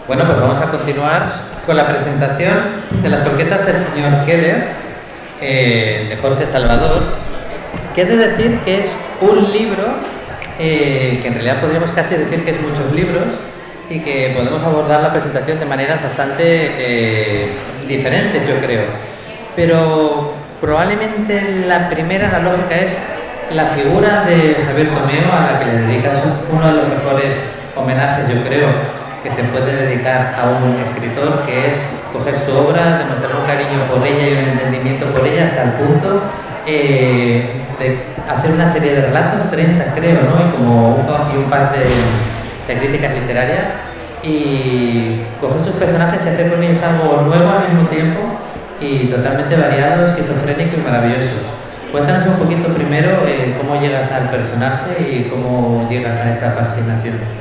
Bueno, pues vamos a continuar con la presentación de las croquetas del señor Keller, de Jorge Salvador, que he de decir que es un libro que en realidad podríamos casi decir que es muchos libros y que podemos abordar la presentación de maneras bastante diferentes, yo creo. Pero probablemente la primera, la lógica, es la figura de Javier Tomeo, a la que le dedicas uno de los mejores homenajes, yo creo, que se puede dedicar a un escritor, que es coger su obra, demostrar un cariño por ella y un entendimiento por ella hasta el punto de hacer una serie de relatos, 30 creo, ¿no? Y un par de críticas literarias, y coger sus personajes y hacer con ellos algo nuevo al mismo tiempo y totalmente variado, esquizofrénico y maravilloso. Cuéntanos un poquito primero cómo llegas al personaje y cómo llegas a esta fascinación.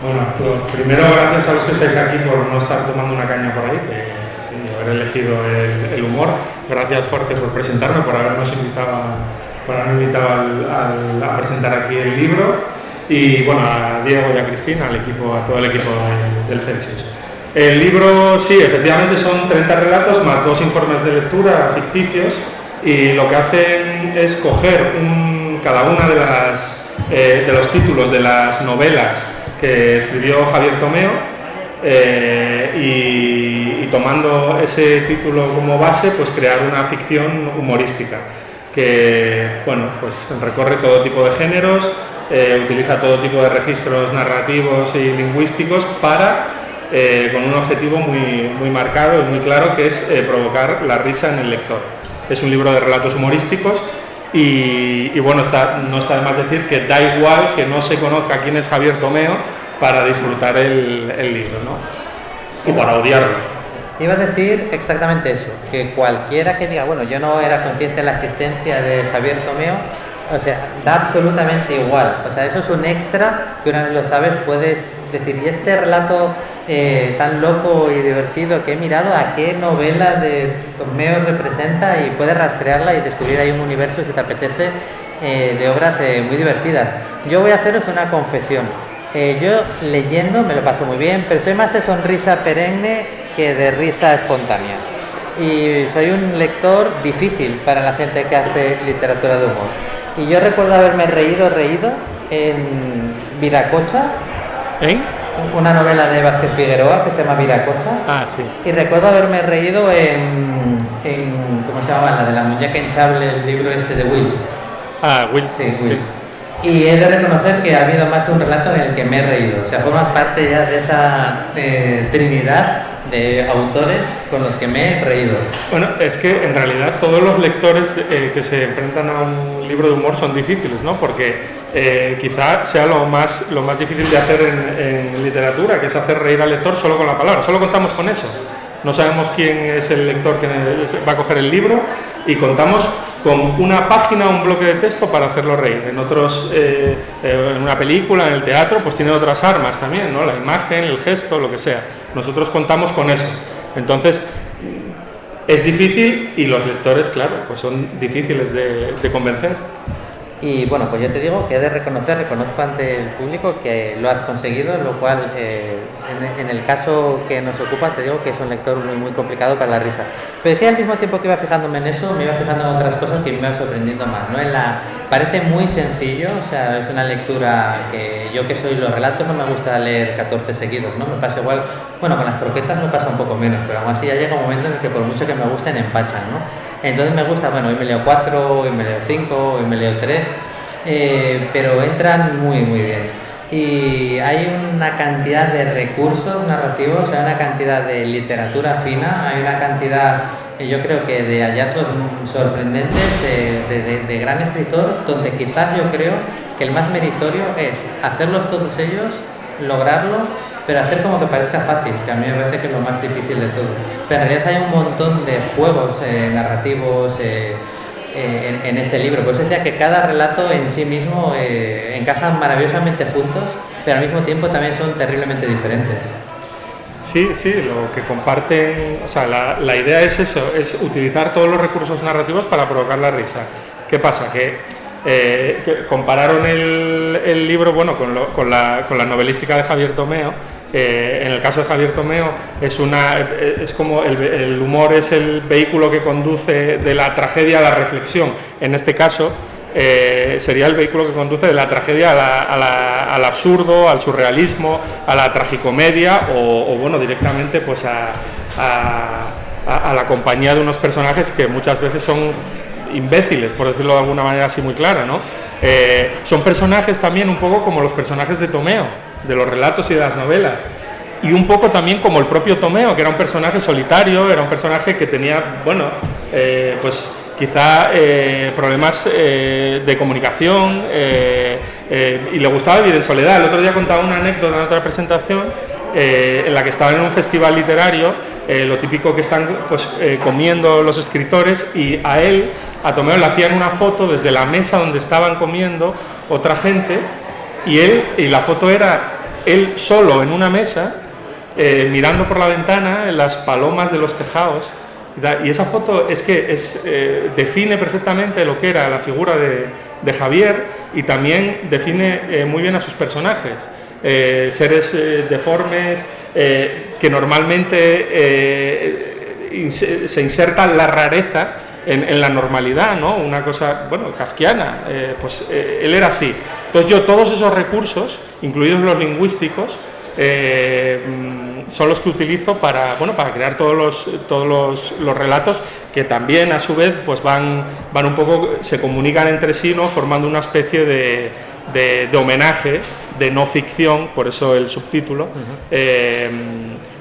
Bueno, primero gracias a los que estáis aquí por no estar tomando una caña por ahí y haber elegido el humor. Gracias, Jorge, por presentarme, por habernos invitado a presentar aquí el libro. Y bueno, a Diego y a Cristina, a todo el equipo del Celsius. El libro, sí, efectivamente son 30 relatos más 2 informes de lectura ficticios, y lo que hacen es coger cada una de los títulos de las novelas que escribió Javier Tomeo, y tomando ese título como base, pues crear una ficción humorística que, bueno, pues recorre todo tipo de géneros, utiliza todo tipo de registros narrativos y lingüísticos con un objetivo muy marcado y muy claro, que es provocar la risa en el lector. Es un libro de relatos humorísticos. Y bueno, no está de más decir que da igual que no se conozca quién es Javier Tomeo para disfrutar el libro, ¿no? O para odiarlo. Iba a decir exactamente eso, que cualquiera que diga, bueno, yo no era consciente de la existencia de Javier Tomeo, o sea, da absolutamente igual. O sea, eso es un extra que una vez lo sabes puedes decir, y este relato tan loco y divertido que he mirado, ¿a qué novela de Tomeo representa? Y puedes rastrearla y descubrir ahí un universo, si te apetece, de obras muy divertidas. Yo voy a haceros una confesión. Yo leyendo me lo paso muy bien, pero soy más de sonrisa perenne que de risa espontánea. Y soy un lector difícil para la gente que hace literatura de humor. Y yo recuerdo haberme reído en Viracocha. Una novela de Vázquez Figueroa que se llama Viracocha. Ah, sí. Y recuerdo haberme reído en ¿cómo se llama? La de la muñeca hinchable, el libro este de Will. Ah, Will. Sí, Will. Sí. Y he de reconocer que ha habido más de un relato en el que me he reído. O sea, forma parte ya de esa trinidad de autores con los que me he reído. Bueno, es que en realidad todos los lectores que se enfrentan a un libro de humor son difíciles, ¿no? Porque quizá sea lo más difícil de hacer en literatura, que es hacer reír al lector solo con la palabra. Solo contamos con eso. No sabemos quién es el lector que va a coger el libro, y contamos con una página, un bloque de texto para hacerlo reír. En otros, en una película, en el teatro, pues tiene otras armas también, ¿no? La imagen, el gesto, lo que sea. Nosotros contamos con eso. Entonces, es difícil, y los lectores, claro, pues son difíciles de convencer. Y bueno, pues yo te digo que he de reconozco ante el público que lo has conseguido, lo cual en el caso que nos ocupa te digo que es un lector muy complicado para la risa. Pero es que al mismo tiempo que iba fijándome en eso, me iba fijando en otras cosas que me iban sorprendiendo más, ¿no? Parece muy sencillo, o sea, es una lectura que yo, que soy los relatos, no me gusta leer 14 seguidos, ¿no? Me pasa igual, bueno, con las croquetas me pasa un poco menos, pero aún así ya llega un momento en el que por mucho que me gusten empachan, ¿no? Entonces me gusta, bueno, hoy me leo 4, hoy me leo 5, hoy me leo 3, pero entran muy bien. Y hay una cantidad de recursos narrativos, o sea, una cantidad de literatura fina, hay una cantidad, yo creo que de hallazgos sorprendentes de gran escritor, donde quizás yo creo que el más meritorio es hacerlos todos ellos, lograrlo, pero hacer como que parezca fácil, que a mí me parece que es lo más difícil de todo. Pero en realidad hay un montón de juegos narrativos en este libro. Por eso decía que cada relato en sí mismo encajan maravillosamente juntos, pero al mismo tiempo también son terriblemente diferentes. Sí, lo que comparten, o sea, la idea es eso, es utilizar todos los recursos narrativos para provocar la risa. ¿Qué pasa? Que compararon el libro, bueno, con la novelística de Javier Tomeo, En el caso de Javier Tomeo es como el humor es el vehículo que conduce de la tragedia a la reflexión. En este caso sería el vehículo que conduce de la tragedia al absurdo, al surrealismo, a la tragicomedia o bueno, directamente pues a la compañía de unos personajes que muchas veces son imbéciles, por decirlo de alguna manera así muy clara, ¿no? Son personajes también un poco como los personajes de Tomeo, de los relatos y de las novelas, y un poco también como el propio Tomeo, que era un personaje solitario, era un personaje que tenía, bueno, pues quizá problemas de comunicación y le gustaba vivir en soledad. El otro día contaba una anécdota en otra presentación en la que estaban en un festival literario, lo típico que están pues, comiendo los escritores, y a Tomeo le hacían una foto desde la mesa donde estaban comiendo otra gente, y la foto era él solo en una mesa, mirando por la ventana las palomas de los tejados, y esa foto define perfectamente lo que era la figura de Javier, y también define muy bien a sus personajes. Seres deformes que normalmente se inserta la rareza en la normalidad, ¿no? Una cosa, bueno, kafkiana, él era así. Entonces todos esos recursos, incluidos los lingüísticos, son los que utilizo para crear todos los relatos, que también a su vez pues van un poco, se comunican entre sí, ¿no? Formando una especie de homenaje, de no ficción, por eso el subtítulo,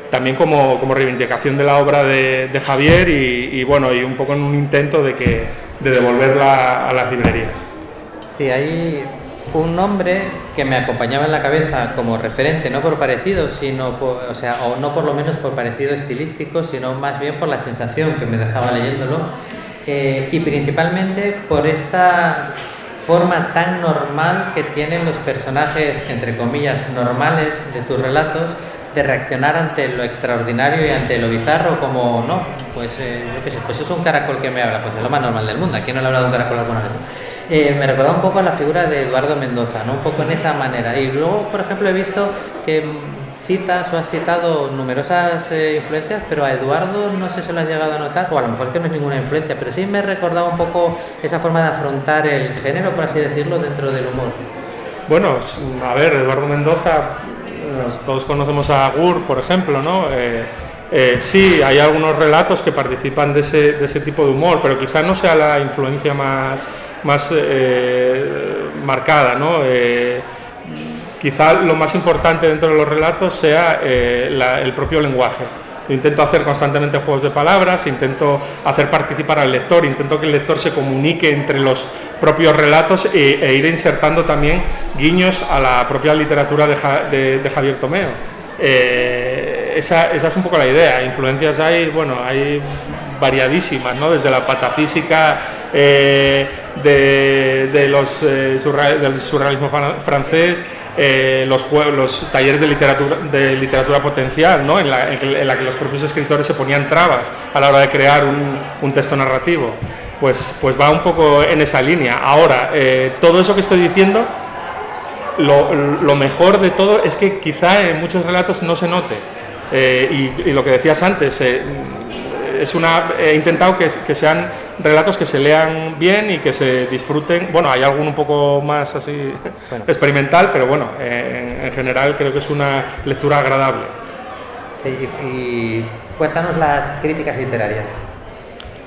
también como reivindicación de la obra de Javier y un poco en un intento de devolverla a las librerías. Sí, hay un nombre que me acompañaba en la cabeza como referente, no por parecido, sino o no por lo menos por parecido estilístico, sino más bien por la sensación que me dejaba leyéndolo, y principalmente por esta forma tan normal que tienen los personajes, entre comillas, normales de tus relatos, de reaccionar ante lo extraordinario y ante lo bizarro, como, no, pues es un caracol que me habla, pues es lo más normal del mundo. ¿A quién no le ha hablado de un caracol alguna vez? Me recordaba un poco a la figura de Eduardo Mendoza, ¿no? Un poco en esa manera. Y luego, por ejemplo, he visto que has citado numerosas influencias, pero a Eduardo no sé si lo has llegado a notar, o a lo mejor que no es ninguna influencia, pero sí me recordaba un poco esa forma de afrontar el género, por así decirlo, dentro del humor. Bueno, a ver, Eduardo Mendoza, todos conocemos a Gur, por ejemplo, ¿no? Sí, hay algunos relatos que participan de ese tipo de humor, pero quizás no sea la influencia más marcada, ¿no? Quizá lo más importante dentro de los relatos sea el propio lenguaje. Yo intento hacer constantemente juegos de palabras, intento hacer participar al lector, intento que el lector se comunique entre los propios relatos e ir insertando también guiños a la propia literatura de Javier Tomeo. Esa es un poco la idea. Influencias hay variadísimas, ¿no? Desde la patafísica del surrealismo francés, los talleres de literatura potencial, ¿no? en la que los propios escritores se ponían trabas a la hora de crear un texto narrativo, pues va un poco en esa línea. Ahora, todo eso que estoy diciendo, lo mejor de todo es que quizá en muchos relatos no se note, y lo que decías antes, he intentado que sean relatos que se lean bien y que se disfruten. Bueno, hay alguno un poco más así experimental, pero bueno, en general creo que es una lectura agradable. Sí, y cuéntanos las críticas literarias.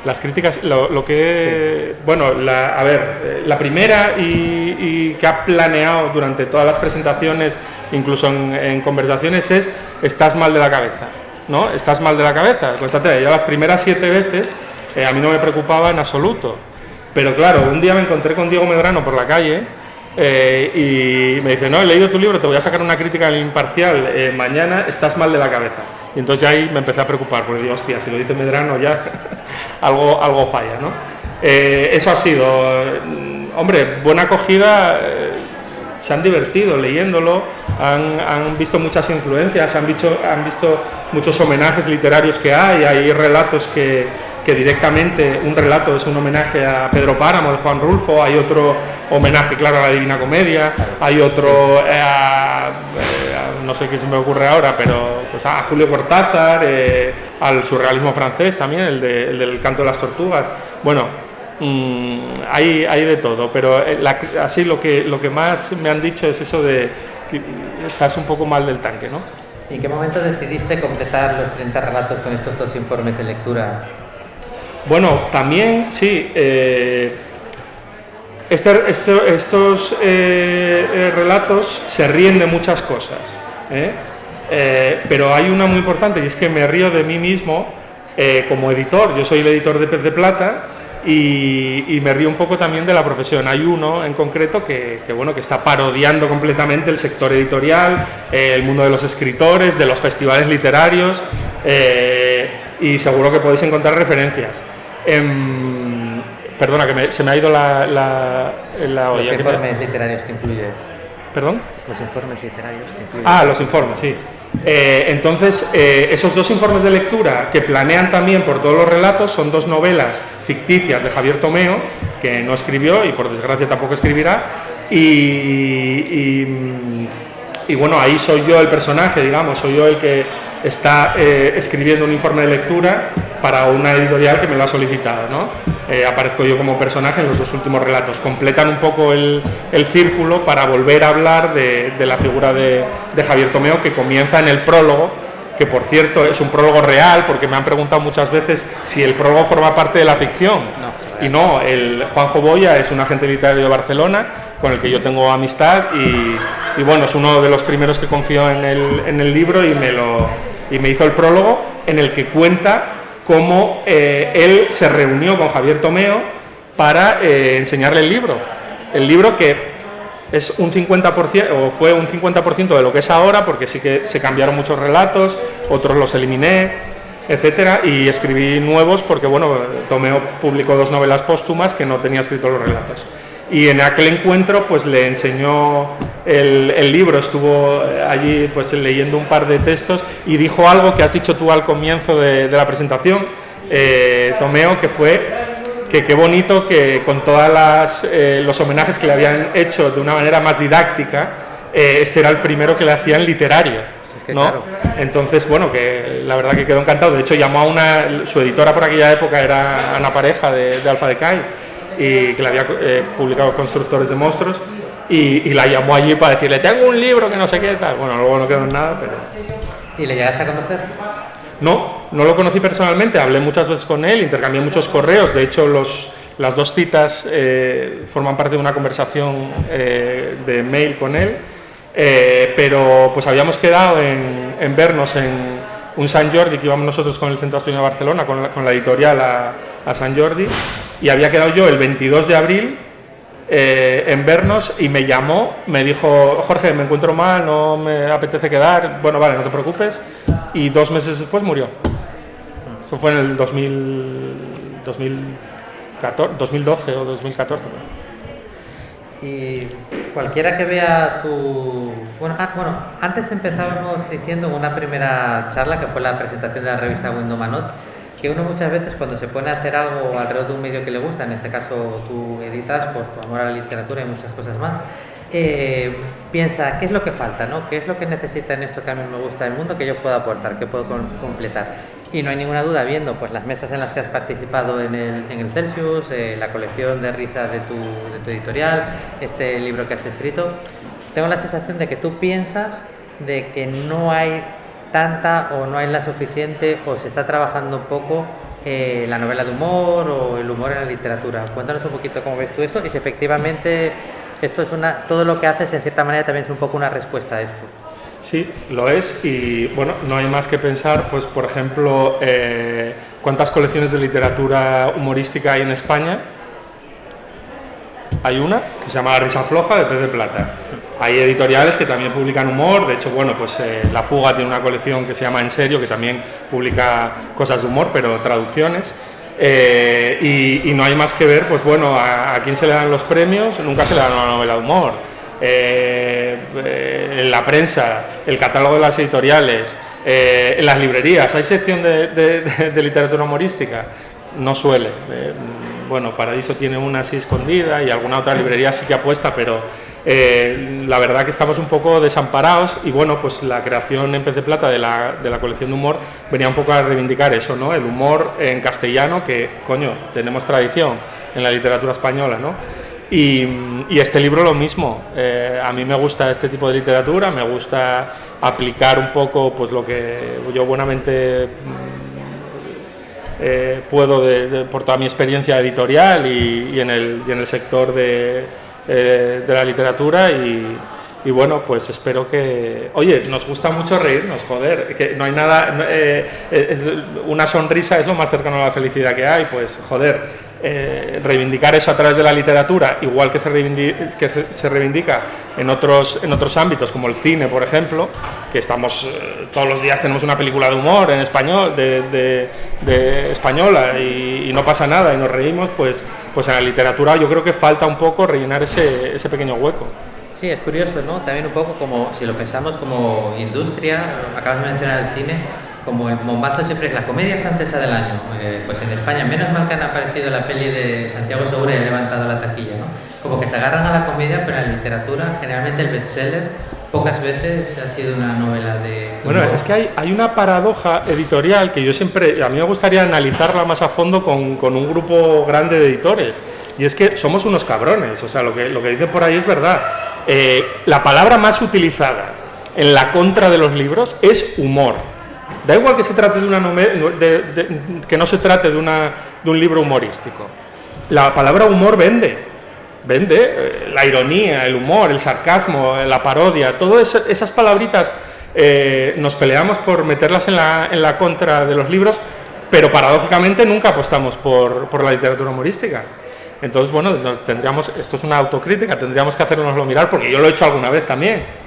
Las críticas, sí. Bueno, la primera y que ha planeado durante todas las presentaciones, incluso en conversaciones, es: estás mal de la cabeza, ¿no? Estás mal de la cabeza. Constaté, yo las primeras 7 veces a mí no me preocupaba en absoluto, pero claro, un día me encontré con Diego Medrano por la calle y me dice: no, he leído tu libro, te voy a sacar una crítica en el Imparcial mañana, estás mal de la cabeza. Y entonces ya ahí me empecé a preocupar, porque digo, hostia, si lo dice Medrano ya algo falla, ¿no? Eso ha sido, hombre, buena acogida. Se han divertido leyéndolo, han visto muchas influencias, han visto muchos homenajes literarios que hay relatos que directamente, un relato es un homenaje a Pedro Páramo de Juan Rulfo, hay otro homenaje, claro, a la Divina Comedia, hay otro no sé qué se me ocurre ahora, pero pues a Julio Cortázar, al surrealismo francés también, el del Canto de las Tortugas. Bueno, hay de todo, pero así lo que más me han dicho es eso de que estás un poco mal del tanque, ¿no? ¿Y en qué momento decidiste completar los 30 relatos con estos 2 informes de lectura? Bueno, también, sí, estos relatos se ríen de muchas cosas, pero hay una muy importante, y es que me río de mí mismo como editor. Yo soy el editor de Pez de Plata y me río un poco también de la profesión. Hay uno en concreto que está parodiando completamente el sector editorial, el mundo de los escritores, de los festivales literarios, y seguro que podéis encontrar referencias. Perdona, que se me ha ido la olla. Los informes literarios que incluye. ¿Perdón? Los informes literarios que incluye. Ah, los informes, sí. Entonces, esos 2 informes de lectura que planean también por todos los relatos son 2 novelas ficticias de Javier Tomeo, que no escribió y por desgracia tampoco escribirá, y bueno, ahí soy yo el personaje, digamos, soy yo el que está escribiendo un informe de lectura para una editorial que me lo ha solicitado, ¿no? Aparezco yo como personaje en los 2 últimos relatos. Completan un poco el círculo para volver a hablar de la figura de Javier Tomeo, que comienza en el prólogo, que por cierto es un prólogo real, porque me han preguntado muchas veces si el prólogo forma parte de la ficción. No, y no, Juanjo Boya es un agente literario de Barcelona con el que yo tengo amistad y bueno, es uno de los primeros que confió en el libro y me hizo el prólogo, en el que cuenta cómo él se reunió con Javier Tomeo para enseñarle el libro. El libro que es un 50%, o fue un 50% de lo que es ahora, porque sí que se cambiaron muchos relatos, otros los eliminé, etcétera, y escribí nuevos porque, bueno, Tomeo publicó 2 novelas póstumas que no tenía escritos los relatos. Y en aquel encuentro pues le enseñó el libro, estuvo allí pues leyendo un par de textos y dijo algo que has dicho tú al comienzo de la presentación, Tomeo, que fue que qué bonito que con todos los homenajes que le habían hecho de una manera más didáctica, este era el primero que le hacían literario, es que, ¿no? claro. Entonces, bueno, que la verdad que quedó encantado. De hecho, llamó a su editora por aquella época, era Ana Pareja de Alfa de Kai, y que le había publicado Constructores de Monstruos, y la llamó allí para decirle, tengo un libro que no sé qué tal. Bueno, luego no quedó en nada, pero... ¿Y le llegaste a conocer? No lo conocí personalmente, hablé muchas veces con él, intercambié muchos correos, de hecho las 2 citas forman parte de una conversación de mail con él, pero pues habíamos quedado en vernos en un Sant Jordi, que íbamos nosotros con el Centro Asturiano de Barcelona, con la editorial a Sant Jordi, y había quedado yo el 22 de abril en vernos, y me llamó, me dijo, Jorge, me encuentro mal, no me apetece quedar. Bueno, vale, no te preocupes, y 2 meses después murió. Eso fue en el 2012 o 2014. Y cualquiera que vea tu... Bueno, antes empezábamos diciendo en una primera charla, que fue la presentación de la revista Windomanot, que uno muchas veces cuando se pone a hacer algo alrededor de un medio que le gusta, en este caso tú editas por tu amor a la literatura y muchas cosas más, piensa, ¿qué es lo que falta, no? ¿Qué es lo que necesita en esto que a mí me gusta del mundo que yo puedo aportar, que puedo completar? Y no hay ninguna duda, viendo pues las mesas en las que has participado en el Celsius, la colección de risas de tu editorial, este libro que has escrito, tengo la sensación de que tú piensas de que no hay tanta o no hay la suficiente o se está trabajando poco la novela de humor o el humor en la literatura. Cuéntanos un poquito cómo ves tú esto y si efectivamente esto es todo lo que haces en cierta manera también es un poco una respuesta a esto. Sí, lo es, y bueno, no hay más que pensar, pues por ejemplo, cuántas colecciones de literatura humorística hay en España. Hay una que se llama La Risa Floja, de Pez de Plata. Hay editoriales que también publican humor, de hecho, bueno, pues La Fuga tiene una colección que se llama En Serio, que también publica cosas de humor, pero traducciones. Y no hay más que ver, pues bueno, a quién se le dan los premios. Nunca se le dan una novela de humor. En la prensa, el catálogo de las editoriales, en las librerías, ¿hay sección de literatura humorística? No suele. Bueno, Paradiso tiene una así escondida y alguna otra librería sí que apuesta, pero La verdad que estamos un poco desamparados y bueno, pues la creación en Pez de Plata de la colección de humor venía un poco a reivindicar eso, ¿no? El humor en castellano, que, coño, tenemos tradición en la literatura española, ¿no? Y este libro lo mismo. A mí me gusta este tipo de literatura, me gusta aplicar un poco pues lo que yo buenamente puedo por toda mi experiencia editorial y en el sector de la literatura y bueno, pues espero que... Oye, nos gusta mucho reírnos, joder, que no hay nada... una sonrisa es lo más cercano a la felicidad que hay, pues joder, reivindicar eso a través de la literatura, igual que se reivindica en otros ámbitos, como el cine, por ejemplo, que estamos todos los días tenemos una película de humor en español, de española, y no pasa nada, y nos reímos, pues en la literatura yo creo que falta un poco rellenar ese pequeño hueco. Sí, es curioso, ¿no? También un poco como, si lo pensamos como industria, acabas de mencionar el cine, como el bombazo siempre es la comedia francesa del año. Pues en España, menos mal que han aparecido la peli de Santiago Segura y ha levantado la taquilla, ¿no? Como que se agarran a la comedia, pero en la literatura, generalmente el bestseller, pocas veces ha sido una novela de... Bueno, es que hay una paradoja editorial que yo siempre, a mí me gustaría analizarla más a fondo con un grupo grande de editores, y es que somos unos cabrones, o sea, lo que dicen por ahí es verdad. La palabra más utilizada en la contra de los libros es humor. Da igual que se trate de una novela, que no se trate de un libro humorístico. La palabra humor vende, la ironía, el humor, el sarcasmo, la parodia, todas esas palabritas nos peleamos por meterlas en la contra de los libros, pero paradójicamente nunca apostamos por la literatura humorística. Entonces, bueno, esto es una autocrítica, tendríamos que hacernoslo mirar, porque yo lo he hecho alguna vez también.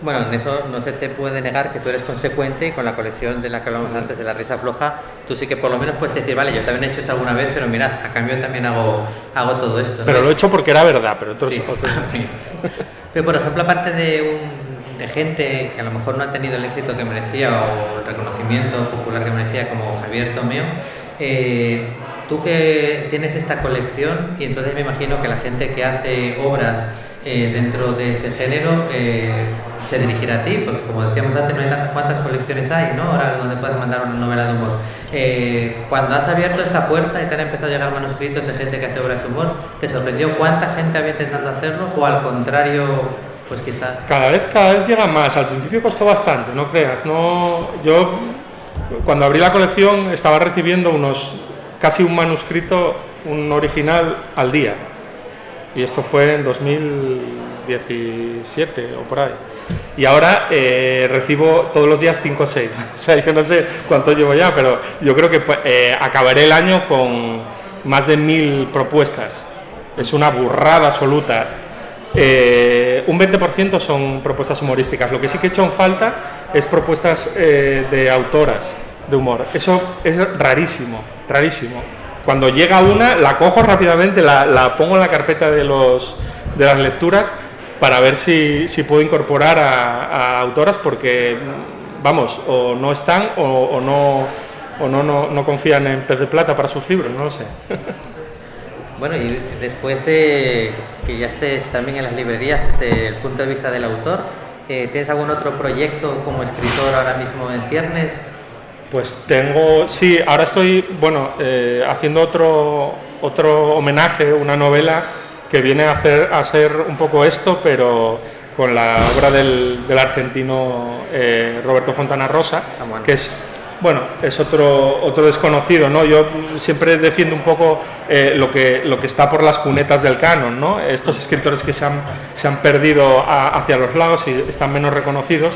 Bueno, en eso no se te puede negar que tú eres consecuente, y con la colección de la que hablamos antes, de La Risa Floja, tú sí que por lo menos puedes decir, vale, yo también he hecho esto alguna vez, pero mirad, a cambio también hago todo esto, ¿no? Pero lo he hecho porque era verdad, pero otros... Sí. Pero, por ejemplo, aparte de gente que a lo mejor no ha tenido el éxito que merecía o el reconocimiento popular que merecía, como Javier Tomeo, tú que tienes esta colección, y entonces me imagino que la gente que hace obras dentro de ese género se dirigirá a ti, porque como decíamos antes, no hay tantas cuantas colecciones hay, ¿no? Ahora donde puedes mandar una novela de humor. Cuando has abierto esta puerta y te han empezado a llegar manuscritos de gente que hace obras de humor, ¿te sorprendió cuánta gente había intentando hacerlo, o al contrario, pues quizás? Cada vez llega más. Al principio costó bastante, no creas. Yo cuando abrí la colección estaba recibiendo casi un manuscrito, un original al día, y esto fue en 2017 o por ahí, y ahora recibo todos los días 5 o 6, o sea, yo no sé cuánto llevo ya, pero yo creo que acabaré el año con más de 1000 propuestas. Es una burrada absoluta. Un 20% son propuestas humorísticas. Lo que sí que he hecho en falta es propuestas de autoras de humor. Eso es rarísimo. Cuando llega una, la cojo rápidamente, la pongo en la carpeta de las lecturas para ver si puedo incorporar a autoras, porque, vamos, o no están o no confían en Pez de Plata para sus libros, no lo sé. Bueno, y después de que ya estés también en las librerías desde el punto de vista del autor, ¿tienes algún otro proyecto como escritor ahora mismo en ciernes? Pues sí, ahora estoy, haciendo otro homenaje, una novela que viene a ser un poco esto, pero con la obra del argentino Roberto Fontana Rosa, que es otro desconocido, ¿no? Yo siempre defiendo un poco lo que está por las cunetas del canon, ¿no? Estos escritores que se han perdido hacia los lados y están menos reconocidos.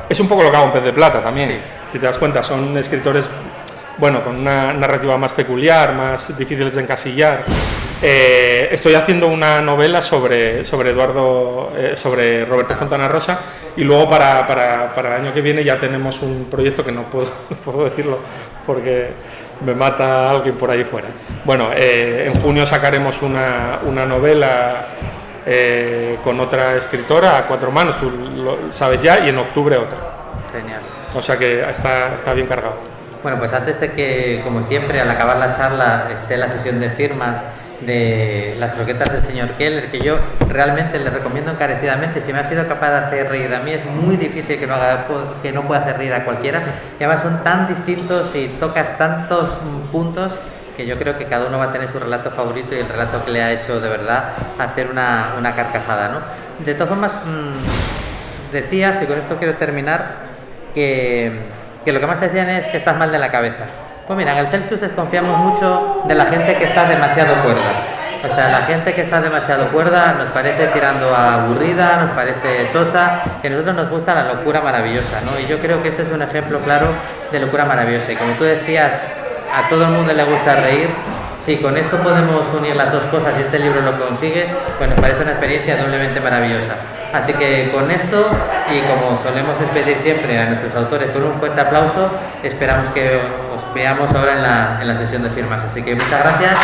Es un poco lo que hago en Pez de Plata también. Sí. Si te das cuenta, son escritores, con una narrativa más peculiar, más difíciles de encasillar. Estoy haciendo una novela sobre Roberto Fontana Rosa, y luego para el año que viene ya tenemos un proyecto que no puedo decirlo porque me mata alguien por ahí fuera. En junio sacaremos una novela con otra escritora a 4 manos, tú lo sabes ya, y en octubre otra. Genial. O sea que está bien cargado. Bueno, pues antes de que, como siempre, al acabar la charla esté la sesión de firmas de Las croquetas del señor Keller, que yo realmente le recomiendo encarecidamente. Si me ha sido capaz de hacer reír a mí, es muy difícil que no pueda hacer reír a cualquiera, y además son tan distintos y tocas tantos puntos que yo creo que cada uno va a tener su relato favorito y el relato que le ha hecho de verdad hacer una carcajada, ¿no? De todas formas, decías, y con esto quiero terminar, que lo que más decían es que estás mal de la cabeza. Pues mira, en el Celsius desconfiamos mucho de la gente que está demasiado cuerda. O sea, la gente que está demasiado cuerda nos parece tirando a aburrida, nos parece sosa, que a nosotros nos gusta la locura maravillosa, ¿no? Y yo creo que este es un ejemplo claro de locura maravillosa. Y como tú decías, a todo el mundo le gusta reír. Si con esto podemos unir las dos cosas y este libro lo consigue, pues nos parece una experiencia doblemente maravillosa. Así que con esto, y como solemos despedir siempre a nuestros autores con un fuerte aplauso, esperamos que os veamos ahora en la sesión de firmas. Así que muchas gracias.